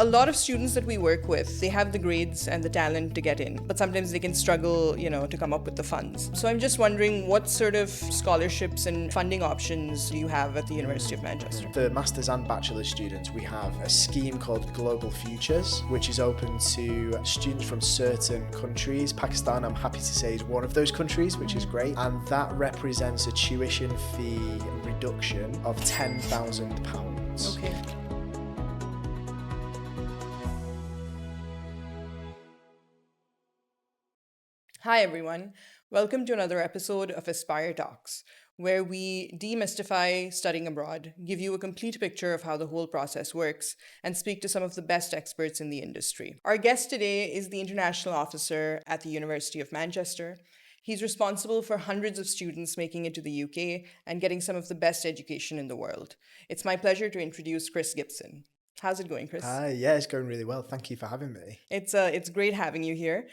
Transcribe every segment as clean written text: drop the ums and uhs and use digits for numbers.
a lot of students that we work with, they have the grades and the talent to get in, but sometimes they can struggle, to come up with the funds. So I'm just wondering, what sort of scholarships and funding options do you have at the University of Manchester? For Masters and Bachelor students, we have a scheme called Global Futures, which is open to students from certain countries. Pakistan, I'm happy to say, is one of those countries, which is great. And that represents a tuition fee reduction of £10,000. Okay. Hi everyone, welcome to another episode of Aspire Talks, where we demystify studying abroad, give you a complete picture of how the whole process works, and speak to some of the best experts in the industry. Our guest today is the International Officer at the University of Manchester. He's responsible for hundreds of students making it to the UK and getting some of the best education in the world. It's my pleasure to introduce Chris Gibson. How's it going, Chris? Hi, yeah, it's going really well. Thank you for having me. It's great having you here.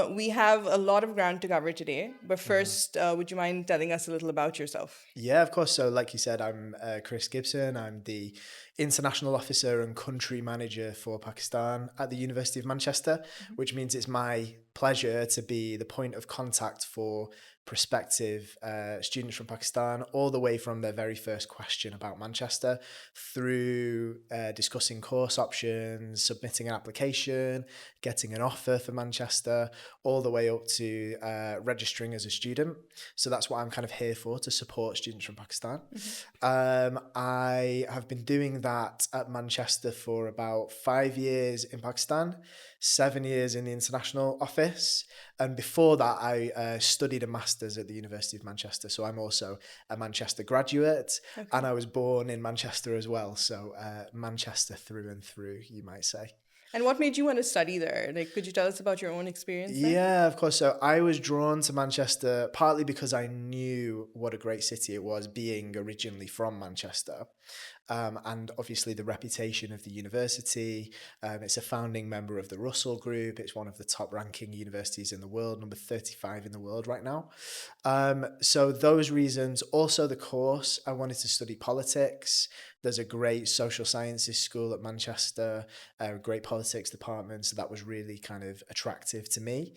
We have a lot of ground to cover today, but first, would you mind telling us a little about yourself? Yeah, of course. So like you said, I'm Chris Gibson. I'm the International Officer and Country Manager for Pakistan at the University of Manchester, which means it's my pleasure to be the point of contact for prospective students from Pakistan, all the way from their very first question about Manchester through discussing course options, submitting an application, getting an offer for Manchester, all the way up to registering as a student. So that's what I'm kind of here for, to support students from Pakistan. I have been doing that at Manchester for about 5 years in Pakistan, 7 years in the international office. And before that, I studied a master's at the University of Manchester. So I'm also a Manchester graduate, and I was born in Manchester as well. So Manchester through and through, you might say. And what made you want to study there? Could you tell us about your own experience there? Yeah, of course. So I was drawn to Manchester partly because I knew what a great city it was, being originally from Manchester. And obviously the reputation of the university. It's a founding member of the Russell Group. It's one of the top ranking universities in the world, number 35 in the world right now. So those reasons, also the course, I wanted to study politics. There's a great social sciences school at Manchester, a great politics department. So that was really kind of attractive to me.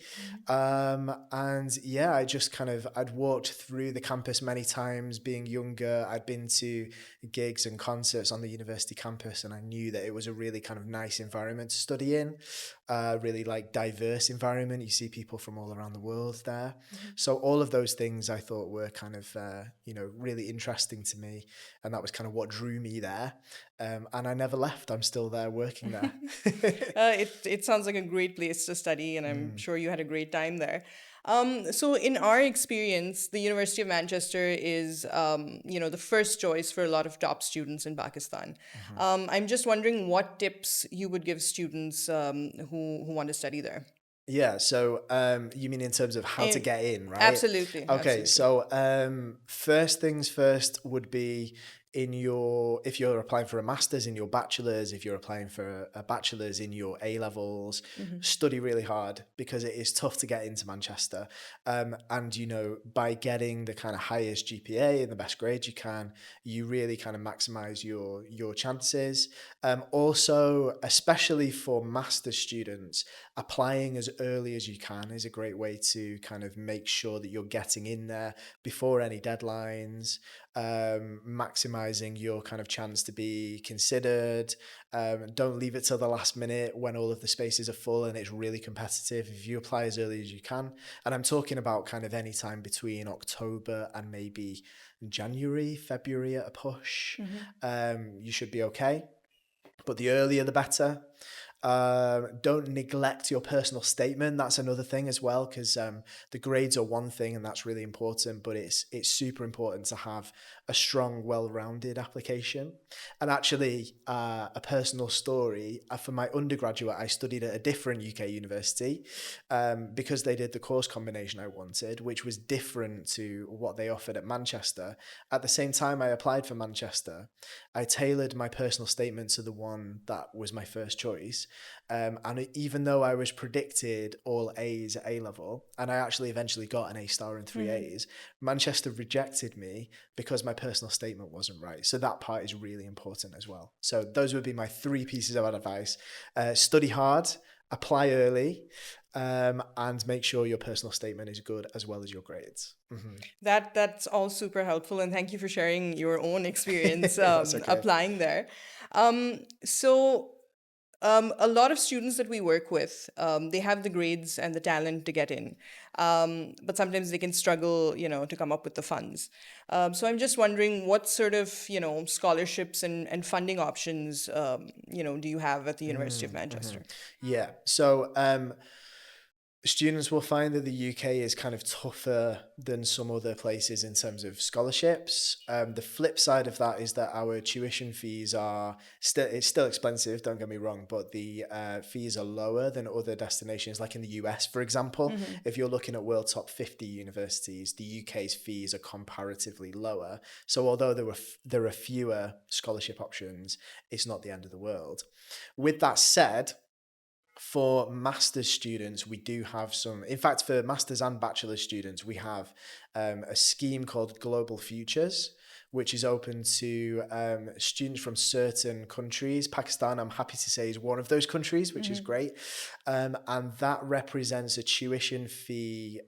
And yeah, I'd walked through the campus many times being younger. I'd been to gigs and concerts on the university campus, and I knew that it was a really kind of nice environment to study in, really like diverse environment. You see people from all around the world there. So all of those things I thought were kind of, really interesting to me. And that was kind of what drew me there. And I never left. I'm still there working there. It sounds like a great place to study, and I'm sure you had a great time there. So in our experience, the University of Manchester is, the first choice for a lot of top students in Pakistan. I'm just wondering what tips you would give students who want to study there. Yeah, so you mean in terms of how to get in, right? Absolutely. Okay, absolutely. so first things first would be if you're applying for a master's, in your bachelor's, if you're applying for a bachelor's in your A-levels, study really hard, because it is tough to get into Manchester. And, by getting the kind of highest GPA and the best grades you can, you really kind of maximize your chances. Also, especially for master's students, applying as early as you can is a great way to kind of make sure that you're getting in there before any deadlines, maximizing your kind of chance to be considered. Don't leave it till the last minute when all of the spaces are full and it's really competitive. If you apply as early as you can, and I'm talking about kind of any time between October and maybe January, February at a push, you should be okay. But the earlier the better. Don't neglect your personal statement. That's another thing as well, because the grades are one thing, and that's really important, but it's super important to have a strong, well-rounded application. And actually, a personal story, for my undergraduate, I studied at a different UK university because they did the course combination I wanted, which was different to what they offered at Manchester. At the same time I applied for Manchester, I tailored my personal statement to the one that was my first choice. And even though I was predicted all A's at A level, and I actually eventually got an A star and three A's, Manchester rejected me because my personal statement wasn't right. So that part is really important as well. So those would be my three pieces of advice. Study hard, apply early, and make sure your personal statement is good as well as your grades. That's all super helpful, and thank you for sharing your own experience That's okay. applying there. So a lot of students that we work with, they have the grades and the talent to get in, but sometimes they can struggle, to come up with the funds. So I'm just wondering what sort of, scholarships and funding options, do you have at the University of Manchester? Yeah. So students will find that the UK is kind of tougher than some other places in terms of scholarships. The flip side of that is that our tuition fees are it's still expensive, don't get me wrong, but the fees are lower than other destinations, like in the US, for example. If you're looking at World Top 50 universities, the UK's fees are comparatively lower. So although there are fewer scholarship options, it's not the end of the world. With that said, for master's students, we do have some. In fact, for master's and bachelor students, we have a scheme called Global Futures, which is open to students from certain countries. Pakistan, I'm happy to say, is one of those countries, which is great. And that represents a tuition fee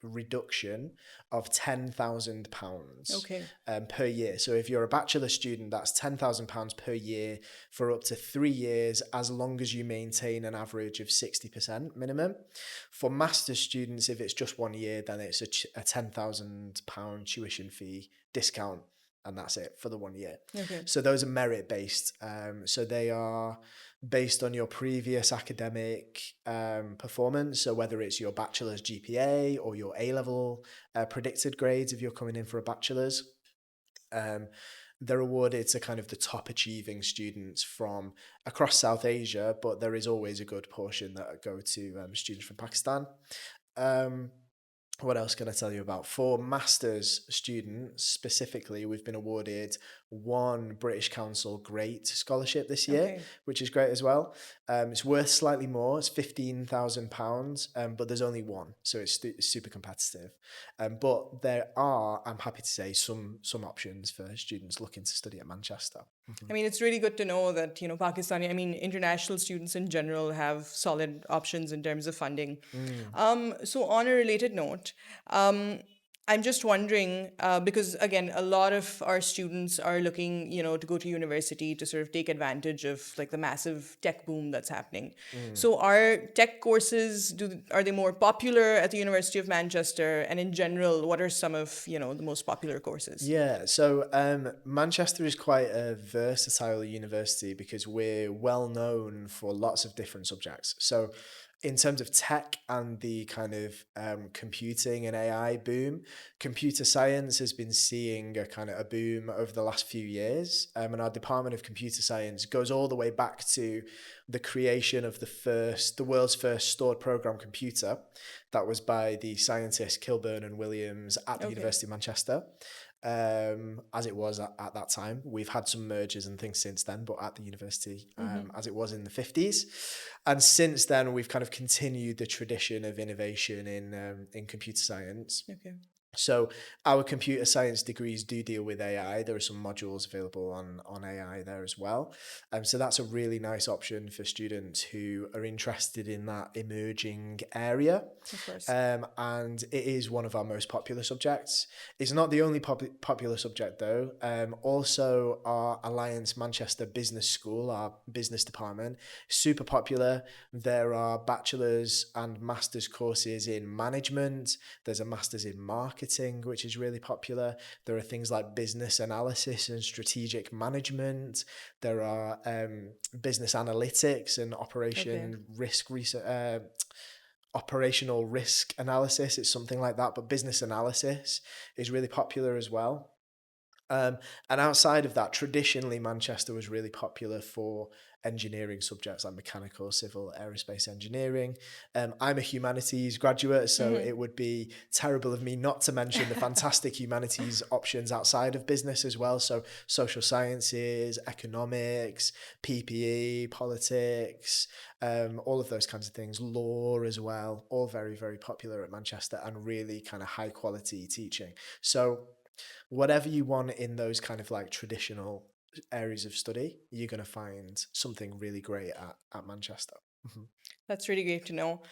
reduction of £10,000 Okay. per year. So if you're a bachelor student, that's £10,000 per year for up to 3 years, as long as you maintain an average of 60% minimum. For master's students, if it's just 1 year, then it's a £10,000 tuition fee discount, and that's it for the 1 year. Okay. So those are merit based. So they are based on your previous academic performance. So whether it's your bachelor's GPA or your A-level predicted grades, if you're coming in for a bachelor's, they're awarded to kind of the top achieving students from across South Asia, but there is always a good portion that go to students from Pakistan. What else can I tell you about? For master's students specifically, we've been awarded one British Council Great Scholarship this year, Okay. which is great as well. It's worth slightly more. It's £15,000, but there's only one, so it's super competitive. But there are, I'm happy to say, some options for students looking to study at Manchester. I mean, it's really good to know that, Pakistani, I mean, international students in general have solid options in terms of funding. So on a related note, I'm just wondering, because again, a lot of our students are looking, to go to university to sort of take advantage of like the massive tech boom that's happening. So are tech courses, are they more popular at the University of Manchester? And in general, what are some of, the most popular courses? Yeah, so Manchester is quite a versatile university because we're well known for lots of different subjects. So in terms of tech and the kind of computing and AI boom, computer science has been seeing a kind of a boom over the last few years. And our Department of Computer Science goes all the way back to the creation of the world's first stored program computer. That was by the scientists Kilburn and Williams at the University of Manchester. As it was at that time. We've had some mergers and things since then, but at the university, as it was in the 50s. And since then, we've kind of continued the tradition of innovation in computer science. Okay. So our computer science degrees do deal with AI. There are some modules available on AI there as well. So that's a really nice option for students who are interested in that emerging area. Of course. And it is one of our most popular subjects. It's not the only popular subject though. Also our Alliance Manchester Business School, our business department, super popular. There are bachelor's and master's courses in management. There's a master's in marketing, which is really popular. There are things like business analysis and strategic management. There are business analytics and operational risk analysis. It's something like that, but business analysis is really popular as well. And outside of that, traditionally Manchester was really popular for engineering subjects like mechanical, civil, aerospace engineering. I'm a humanities graduate, so Mm-hmm. it would be terrible of me not to mention the fantastic humanities options outside of business as well. So social sciences, economics, PPE, politics, all of those kinds of things, law as well, all very, very popular at Manchester and really kind of high quality teaching. So whatever you want in those kind of like traditional areas of study, you're going to find something really great at Manchester. Mhm. That's really great to know.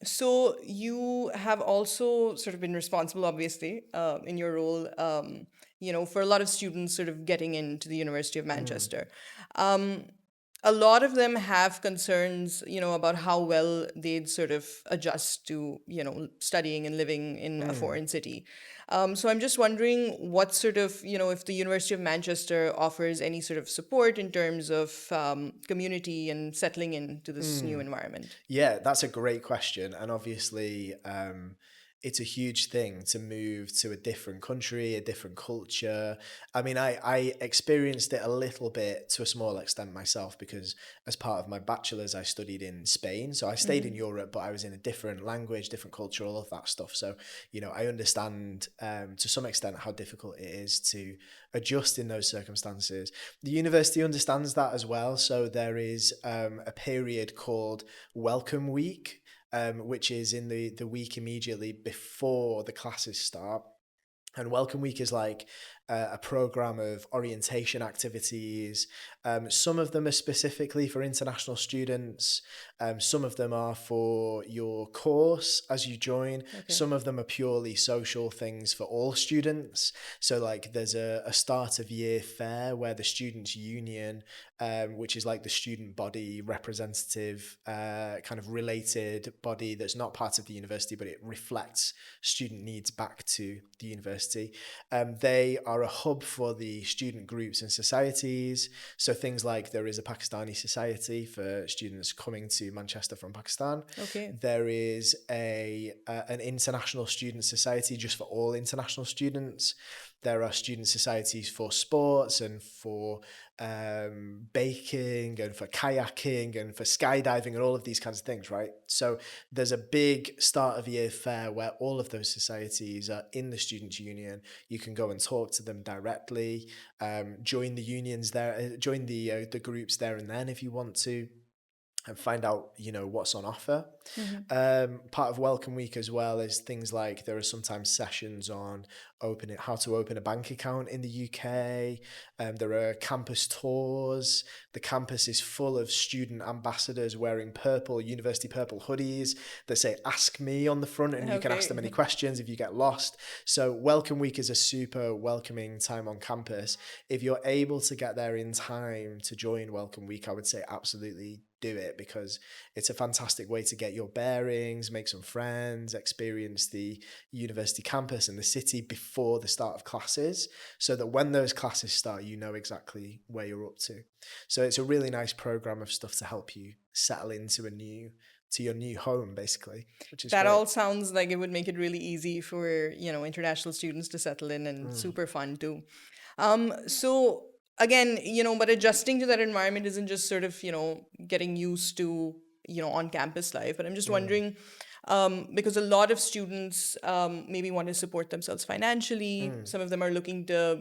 So you have also sort of been responsible, obviously, in your role, for a lot of students sort of getting into the University of Mm. Manchester. Um, a lot of them have concerns, about how well they'd sort of adjust to, studying and living in a Mm. foreign city. So I'm just wondering what sort of, if the University of Manchester offers any sort of support in terms of community and settling into this new Mm. environment. Yeah, that's a great question. And obviously, it's a huge thing to move to a different country, a different culture. I mean, I experienced it a little bit to a small extent myself because as part of my bachelor's, I studied in Spain. So I stayed in Hmm. Europe, but I was in a different language, different culture, all of that stuff. So, I understand to some extent how difficult it is to adjust in those circumstances. The university understands that as well. So there is a period called Welcome Week, which is in the week immediately before the classes start. And Welcome Week is like a program of orientation activities. Some of them are specifically for international students. Some of them are for your course as you join. Okay. Some of them are purely social things for all students. So, like, there's a start of year fair where the Students' Union, which is like the student body representative, kind of related body that's not part of the university, but it reflects student needs back to the university. They are a hub for the student groups and societies. So things like there is a Pakistani society for students coming to Manchester from Pakistan. Okay. There is an international student society just for all international students. There are student societies for sports and for baking and for kayaking and for skydiving and all of these kinds of things, right? So there's a big start of year fair where all of those societies are in the Students' Union. You can go and talk to them directly, join the unions there, join the groups there and then if you want to, and find out what's on offer. Hmm. Part of Welcome Week as well is things like there are sometimes sessions on how to open a bank account in the UK. There are campus tours. The campus is full of student ambassadors wearing university purple hoodies that say "Ask me" on the front, and you can ask them any Okay. questions if you get lost. So Welcome Week is a super welcoming time on campus. If you're able to get there in time to join Welcome Week, I would say absolutely do it because it's a fantastic way to get your bearings, make some friends, experience the university campus and the city before the start of classes, so that when those classes start, you know exactly where you're up to. So it's a really nice program of stuff to help you settle into your new home, basically, which is That great. all sounds like it would make it really easy for, international students to settle in and Mm, super fun too. So again, but adjusting to that environment isn't just sort of, getting used to, on campus life. But I'm just mm, wondering, because a lot of students maybe want to support themselves financially. mm, Some of them are looking to,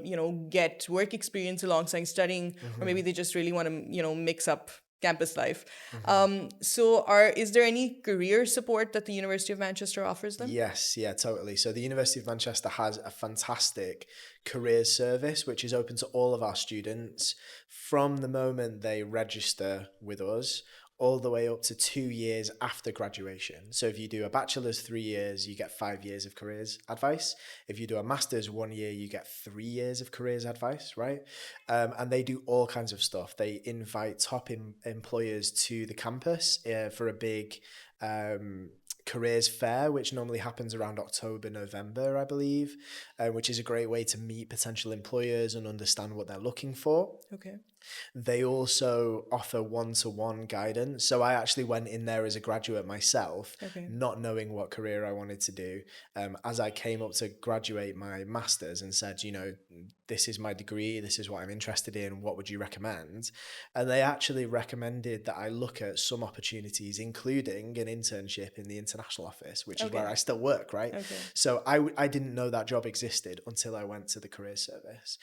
get work experience alongside studying, or mhm, maybe they just really want to, mix up campus life. mhm. So is there any career support that the University of Manchester offers them? Yes, yeah, totally. So the University of Manchester has a fantastic careers service, which is open to all of our students from the moment they register with us all the way up to 2 years after graduation. So if you do a bachelor's 3 years, you get 5 years of careers advice. If you do a master's 1 year, you get 3 years of careers advice, right? And they do all kinds of stuff. They invite top employers to the campus for a big careers fair, which normally happens around October, November, I believe, which is a great way to meet potential employers and understand what they're looking for. Okay. They also offer one-to-one guidance. So I actually went in there as a graduate myself, Okay. not knowing what career I wanted to do. As I came up to graduate my master's and said, this is my degree, this is what I'm interested in, what would you recommend? And they actually recommended that I look at some opportunities, including an internship in the international office, which is where Okay. I still work, right? Okay. So I didn't know that job existed until I went to the career service.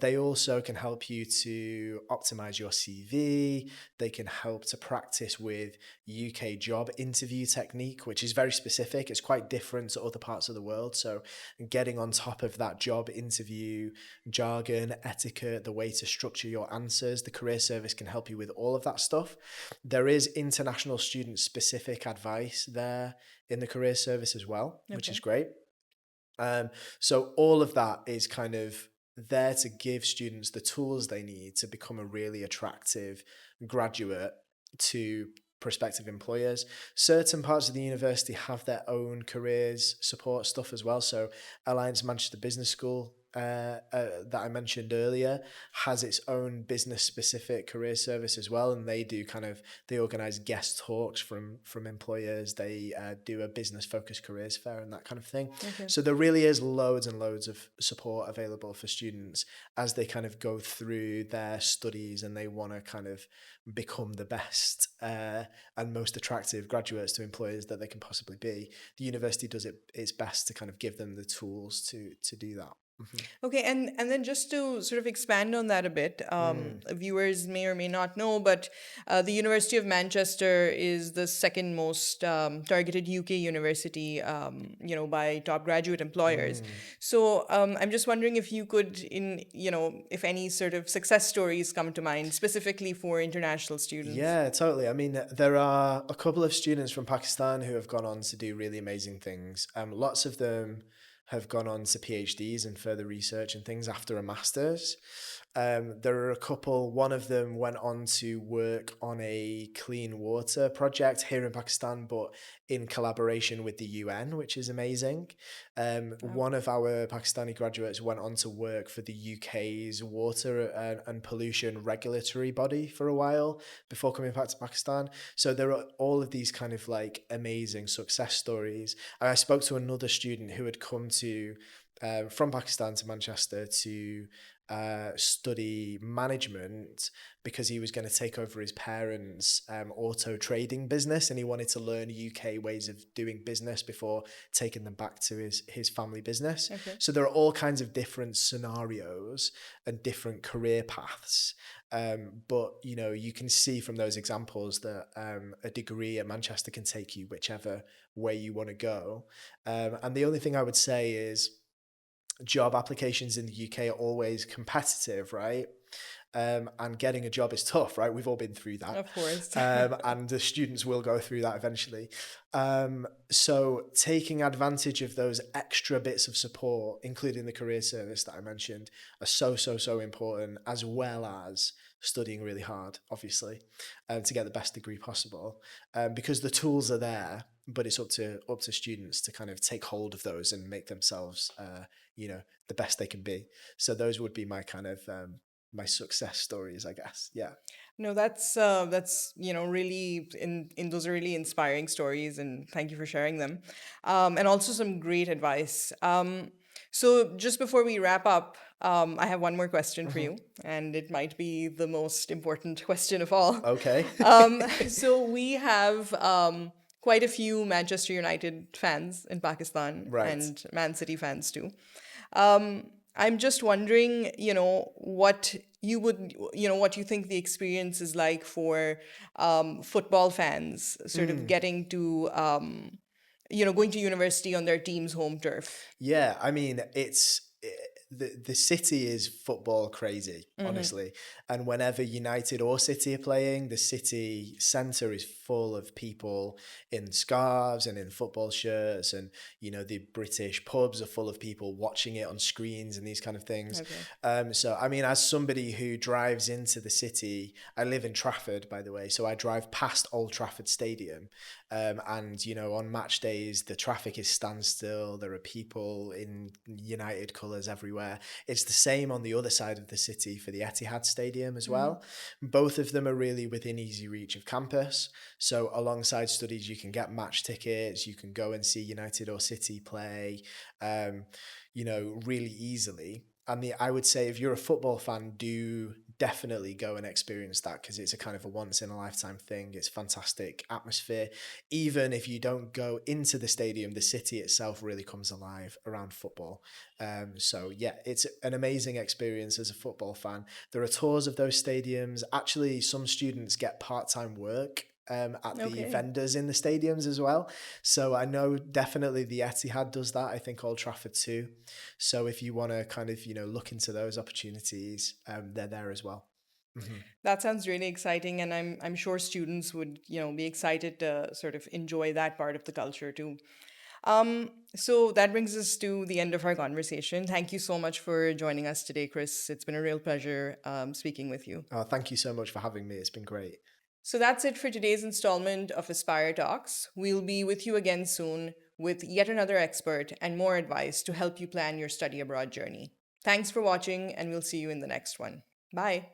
They also can help you to optimize your CV. They can help to practice with UK job interview technique, which is very specific. It's quite different to other parts of the world. So getting on top of that job interview jargon, etiquette, the way to structure your answers, the career service can help you with all of that stuff. There is international student specific advice there in the career service as well, which is Okay. great. So all of that is kind of there to give students the tools they need to become a really attractive graduate to prospective employers. Certain parts of the university have their own careers support stuff as well. So Alliance Manchester Business School that I mentioned earlier has its own business specific career service as well, and they organize guest talks from employers. They do a business focused careers fair and that kind of thing. Okay. So there really is loads and loads of support available for students as they kind of go through their studies and they want to kind of become the best and most attractive graduates to employers that they can possibly be. The university does its best to kind of give them the tools to do that. Okay, and then just to sort of expand on that a bit, viewers may or may not know, but the University of Manchester is the second most targeted UK university, by top graduate employers. So I'm just wondering if you could, if any sort of success stories come to mind specifically for international students. Yeah, totally. I mean, there are a couple of students from Pakistan who have gone on to do really amazing things. Lots of them have gone on to PhDs and further research and things after a master's. There are a couple, one of them went on to work on a clean water project here in Pakistan, but in collaboration with the UN, which is amazing. Wow. One of our Pakistani graduates went on to work for the UK's water and pollution regulatory body for a while before coming back to Pakistan. So there are all of these kind of like amazing success stories. And I spoke to another student who had come to from Pakistan to Manchester to study management because he was going to take over his parents' auto trading business, and he wanted to learn UK ways of doing business before taking them back to his family business. Okay. So there are all kinds of different scenarios and different career paths. But you can see from those examples that a degree at Manchester can take you whichever way you want to go. And the only thing I would say is job applications in the UK are always competitive, right? And getting a job is tough, right? We've all been through that. Of course. And the students will go through that eventually. So taking advantage of those extra bits of support, including the career service that I mentioned, are so important, as well as studying really hard, obviously, to get the best degree possible, because the tools are there, but it's up to students to kind of take hold of those and make themselves, the best they can be. So those would be my kind of my success stories, I guess. Yeah. No, that's really in those are really inspiring stories, and thank you for sharing them, and also some great advice. So just before we wrap up, I have one more question for you, and it might be the most important question of all. Okay. So we have quite a few Manchester United fans in Pakistan Right. and Man City fans too. I'm just wondering, what what you think the experience is like for football fans, sort of getting to, going to university on their team's home turf. Yeah, I mean, it's the city is football crazy, Mm-hmm. honestly. And whenever United or City are playing, the city centre is full of people in scarves and in football shirts, and the British pubs are full of people watching it on screens and these kind of things. Okay. So I mean, as somebody who drives into the city, I live in Trafford, by the way, so I drive past Old Trafford Stadium, and on match days the traffic is standstill. There are people in United colours everywhere. It's the same on the other side of the city for the Etihad Stadium as Mm-hmm. well. Both of them are really within easy reach of campus. So alongside studies, you can get match tickets. You can go and see United or City play, um, really easily. And I would say if you're a football fan, do definitely go and experience that, because it's a kind of a once in a lifetime thing. It's fantastic atmosphere. Even if you don't go into the stadium, the city itself really comes alive around football. So yeah, it's an amazing experience as a football fan. There are tours of those stadiums. Actually, some students get part-time work at the Okay. vendors in the stadiums as well. So I know definitely the Etihad does that. I think Old Trafford too. So if you want to kind of look into those opportunities, they're there as well. Hmm. That sounds really exciting, and I'm sure students would be excited to sort of enjoy that part of the culture too. So that brings us to the end of our conversation. Thank you so much for joining us today, Chris. It's been a real pleasure speaking with you. Thank you so much for having me. It's been great. So that's it for today's installment of Aspire Talks. We'll be with you again soon with yet another expert and more advice to help you plan your study abroad journey. Thanks for watching, and we'll see you in the next one. Bye.